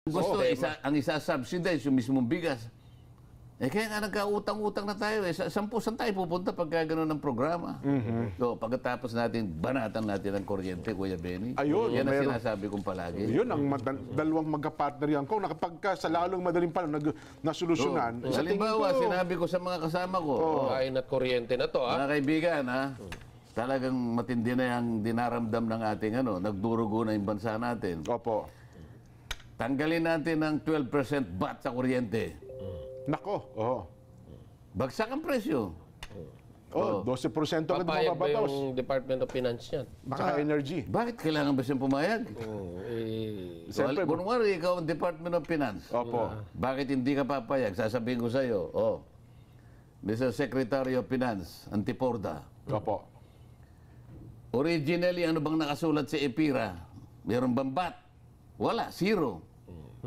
Gusto, ang isa-subsidize yung mismong bigas. Eh kaya nga nagkautang-utang na tayo. Saan tayo pupunta pagka gano'n ng programa? So, pagkatapos natin, banatan natin ang kuryente, Kuya Benny. Ayun, yan ang sinasabi kong palagi. Yun ang dalawang magka-partner yan. Kung nakapagka sa lalong madaling panahon nasolusyonan. Halimbawa, sinabi ko sa mga kasama ko, kain at kuryente na to, mga kaibigan, talagang matindi na yung dinaramdam ng ating nagdurugo na yung bansa natin. Opo. Tanggalin natin ng 12% VAT sa kuryente. Nako. Bagsak ang presyo. 12% agad papayag ba mababawas. yung Department of Finance yan? Baka energy. Bakit kailangan ba siyang pumayag? Siyempre, Kunwari, ikaw ang Department of Finance. Opo. Bakit hindi ka papayag? Sasabihin ko sa iyo, Mr. Secretary of Finance, Antiporda. Opo. Originally, ano bang nakasulat sa EPIRA? Meron bang VAT? Wala, zero.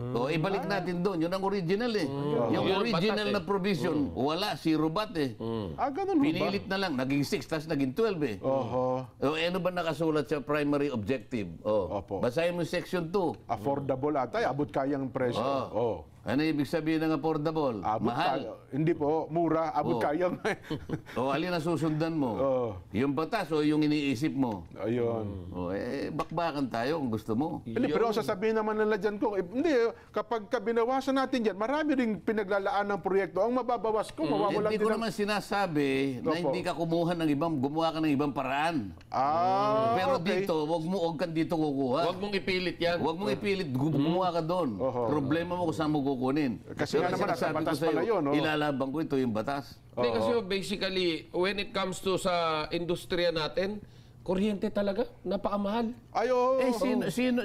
Ibalik natin doon. Yun ang original eh. Yung Yun ang original batas na provision, wala, zero VAT eh. Ganun ba? Pinilit na lang, naging 6, tapos naging 12 eh. Ano ba nakasulat sa primary objective? Opo. Basahin mo section 2. Affordable ata. Abot kayang presyo. Ano ibig sabihin ng affordable? Mahal. Hindi po. Mura. Abot kayang. Alin ang susundan mo? Yung batas o yung iniisip mo? Ayun. Bakbakan tayo kung gusto mo. Hindi, pero ang sasabihin naman nila dyan ko, hindi, kapag binawasan natin dyan, marami ring pinaglalaan ng proyekto. Ang mababawas ko, mawawalan Hindi din ko ng... naman sinasabi na hindi ka gumawa ka ng ibang paraan. Pero okay. dito, wag kang dito kukuha. Huwag mong ipilit yan. Huwag mong ipilit, gumawa ka doon. Problema mo kung saan mo kukunin. Kasi nga naman, nasa sinasabi batas ko sa'yo, pala yun, ilalaban ko ito yung batas. Hindi, kasi basically, when it comes to sa industriya natin, kuryente talaga, napakamahal.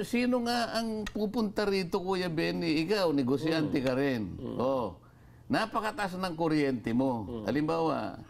Sino nga ang pupunta rito, Kuya Benny? Ikaw, negosyante ka rin. Napakataas ng kuryente mo. Halimbawa,